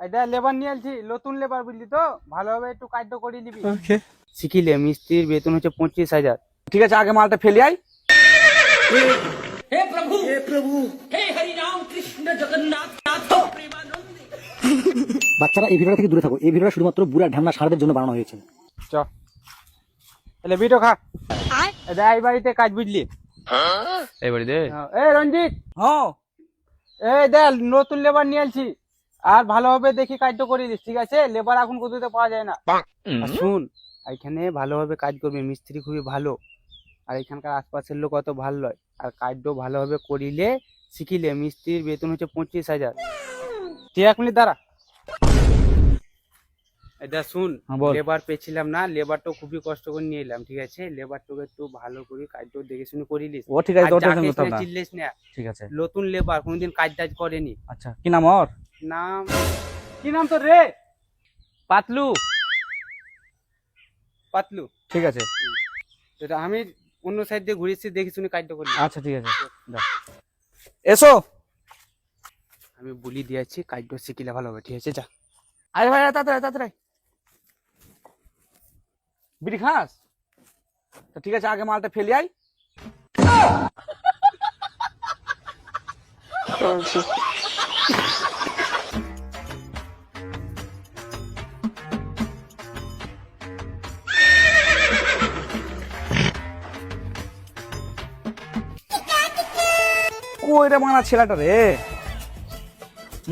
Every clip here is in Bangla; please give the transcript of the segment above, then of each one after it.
এটা লেবার নিয়ে আসছি, নতুন লেবার বুঝলি তো, ভালোভাবে একটু কাজ করে নিবি। শিখিলে মিস্ত্রির বেতন হচ্ছে 25,000। ঠিক আছে, আগে মালটা ফেলে আই। हे प्रभु हे हरि राम कृष्ण जगन्नाथ नाथ प्रेमानंद। বাচ্চারা এই ভিডিওটা থেকে দূরে থাকো। এই ভিডিওটা শুধুমাত্র বুড়া ঢ্যামনা সারদের জন্য বানানো হয়েছে। চ এলে বিটো খা। এটা এই বাড়িতে কাজ বুঝলি, এই বাড়িতে এই রঞ্জিত, হ্যাঁ, এই দেখ নতুন লেবার নিয়ে আসছি, আর ভালোভাবে দেখি কাজটা করে দিস, ঠিক আছে? লেবার এখন কোথাও পাওয়া যায় না। আর শুন, এখানে ভালোভাবে কাজ করবে, মিস্ত্রি খুবই ভালো, আর এখানকার আশপাশের লোক অত ভালো নয়, আর কাজটাও ভালোভাবে করিলে শিখিলে মিস্ত্রির বেতন হচ্ছে 25,000। তুই 1 মিনিট দাঁড়া। এটা শুন, হ্যাঁ, বল। লেবার পেয়েছিলাম না, লেবারটা খুবই কষ্ট করে নিয়ে এলাম, ঠিক আছে? লেবারটাকে একটু ভালো করে কাজটা দেখে শুনে করিলিস। ও ঠিক আছে, আর ওটা যাকে কথা না। চিল্লিস না, ঠিক আছে, নতুন লেবার কোনদিন কাজ টাজ করেনি। আচ্ছা, কি নাম ওর? নাম কি নাম তোর রে? পাতলু। পাতলু, ঠিক আছে, এটা আমি অন্য সাইড দিয়ে ঘুরেছি, দেখে শুনে কাজটা করি। আচ্ছা ঠিক আছে, দাও। এসো। আমি বলি দিয়েছি, কাজটা শিখিলে ভালো হবে, ঠিক আছে? যা। আরে ভাই, তাড়াতাড়ি তাড়াতাড়ি। বিড়ি খাস? তো ঠিক আছে, আগে মালটা ফেলে আই। কই রে মানা ছেলেটা রে,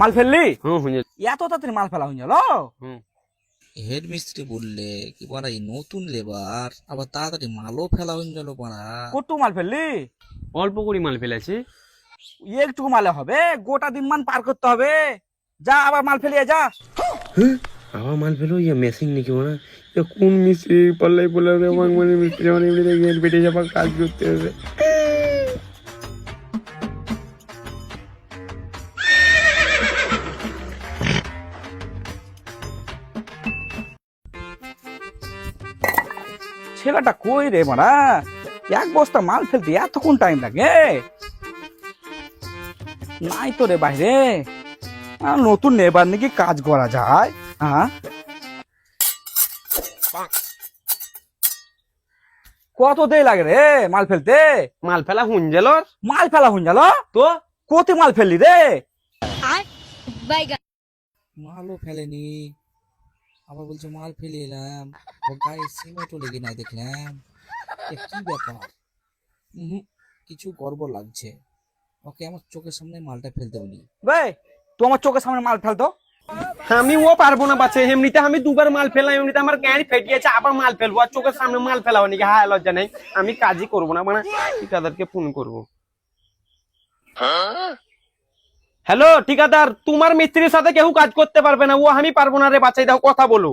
মাল ফেললি? এত তাড়াতাড়ি মাল ফেলা হয়ে গেল? হেড মিস্ত্রি বললে কি পারা এই নতুন লেবার আবার তাড়াতাড়ি মালও ফেলা হয়ে গেল পারা। কত মাল ফেললি? অল্প করে মাল ফেলেছি। একটু মালে হবে? গোটা দিন মান পার করতে হবে। যা আবার মাল ফেলিয়ে যা। আবার মাল ফেলো, ইয়ে মেশিন নাকি মানে কোন মিস্ত্রি পাল্লাই বলে মানে মিস্ত্রি মানে এমনিতে গেট বেটে যাবার কাজ করতে হবে। ছেলেটা কই রে মারা, এক বস্তা মাল ফেলতে এতক্ষণ টাইম লাগে? নাই তো রে বাইরে। নতুন নেবার নাকি কাজ করা যায়? হ্যাঁ, কত দেরি লাগে রে মাল ফেলতে? মাল ফেলা হুন গেল মাল ফেলা হুন গেল তো। কত মাল ফেললি রে? মালও ফেলেনি, আবার বলছে মাল ফেলে এলাম, ও গায়ে সিমেন্টও লেগে নাই দেখলাম। এ কি ব্যাপার? কিছু গড়বড় লাগছে। ওকে আমার চোখের সামনে মালটা ফেলতে বলি। বে, তুই আমার চোখের সামনে মাল ফেলতো? আমি ও পারবো না বাচ্চা, এমনিতে আমি দুবার মাল ফেললাম, এমনিতে আমার গাড়ি ফেটিয়েছে, আবার মাল ফেলবো আর চোখের সামনে মাল ফেলাও নাকি? হ্যাঁ, লজ্জা নেই? আমি কাজই করবো না, মানে ঠিকাদারকে ফোন করবো। হ্যালো ঠিকাদার, তোমার মিস্ত্রির সাথে কেউ কাজ করতে পারবে না, ও আমি পারবো না রে বাচ্চাই, দাও কথা বলো।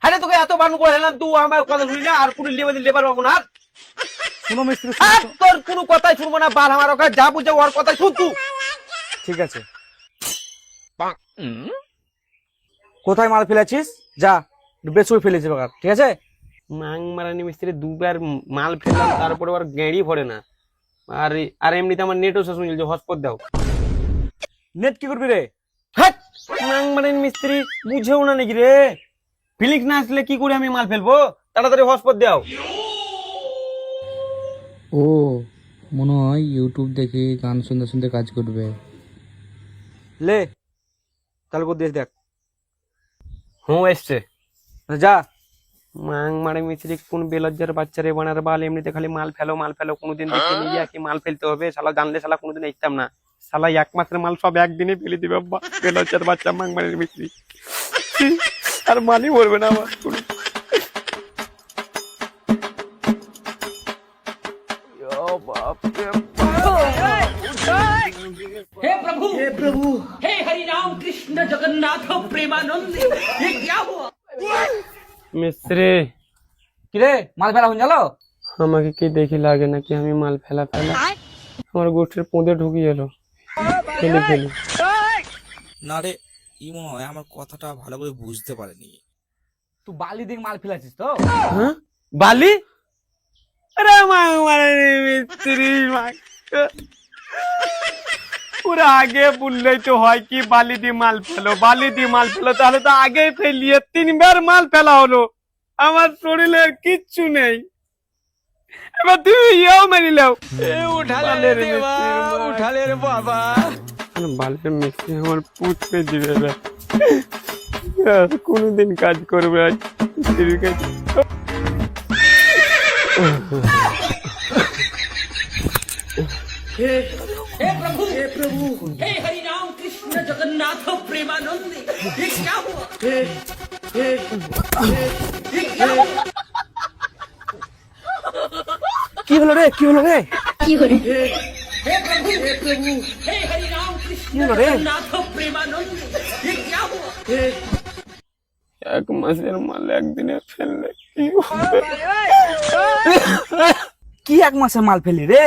হ্যাঁ, তোকে এত বারণ করে এলাম, তুই আমার কথা শুনি না, আর পুরো লেবার পাবো না। শুনো মিস্ত্রি, আর তোর কোনো কথাই শুনবো না, বার আমার ওকে যা বুঝে ওর কথা শুন তুই। ঠিক আছে। কোথায় মাল ফেলেছিস? যা, বেসুই ফেলেছিস বাগার, ঠিক আছে? মাং মারানি মিস্ত্রি দুবার মাল ফেললাম, তারপরে ওর গেঁড়ি ভরে না, আর আর এমনিতে আমার নেটও শেষ হয়ে গেছে, হটস্পট দাও। নেট কি করবি রে? হ্যাঁ, মাং মারানি মিস্ত্রি বুঝেও না নাকি রে? ফিলিংস না আসলে কি করে আমি মাল ফেলবো? তাড়াতাড়ি হটস্পট দাও। ও মনে হয় ইউটিউব দেখে গান শুনতে শুনতে কাজ করবে। লে, তাহলে কো দেখ। হুঁ এসছে। যা। মাং মারে মিস্ত্রি কোন বেলজ্জার বাচ্চা রে বানার বাল, এমনিতে খালি মাল ফেলো কোনোদিন দেখে নিয়ে কি মাল ফেলতে হবে? শালা জানলে শালা কোনোদিন আসতাম না, শালা এক মাসের মাল সব একদিনে ফেলে দিবে। বেলজ্জার বাচ্চা মাং মারের মিস্ত্রি, আর মালই ভরবে না আমার। हे प्रभु हे हरि राम कृष्ण जगन्नाथ प्रेमानंद। ये क्या हुआ? মিস্ত্রি, কি রে, মাল ফেলা হয়ে গেল? আমাকে কি দেখি লাগে নাকি আমি মাল ফেলা? আমার গোষ্ঠীর পোঁদে ঢুকিয়ে এলো, ফেলি। না রে, ই মনে হয় আমার কথাটা ভালো করে বুঝতে পারেনি। তুই বালি দিয়ে মাল ফেলেছিস তো? হ্যাঁ, বালি? আরে মাং মারের মিস্ত্রি, ওরা আগে বললেই তো হয় কি বালি দিয়ে মাল ফেলো, বালি দিয়ে মাল ফেলো, তাহলে তো আগে ফেলিয়ে 3 বার মাল ফেলা হলো, আমার শরীরে আর কিচ্ছু নেই। এবার তুমি ইয়েও মেনে নাও। উঠালে রে বাবা, বালের মিস্ত্রি আমার পুঁততে দিবে এবার। কোনদিন কাজ করবে আজ মিস্ত্রির কাজ। हे प्रभु हे हरि राम कृष्ण जगन्नाथ प्रेमानंद ये क्या हुआ ये क्या हुआ কি হলো রে, কি হলো রে? हे प्रभु हे हरि राम कृष्ण जगन्नाथ प्रेमानंद ये क्या हुआ 1 মাসের মাল একদিনে ফেললে কি হবে? কি 1 মাসের মাল ফেলি রে?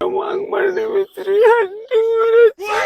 মাং মারলে মিস্ত্রি হাড্ডি মেরেছে।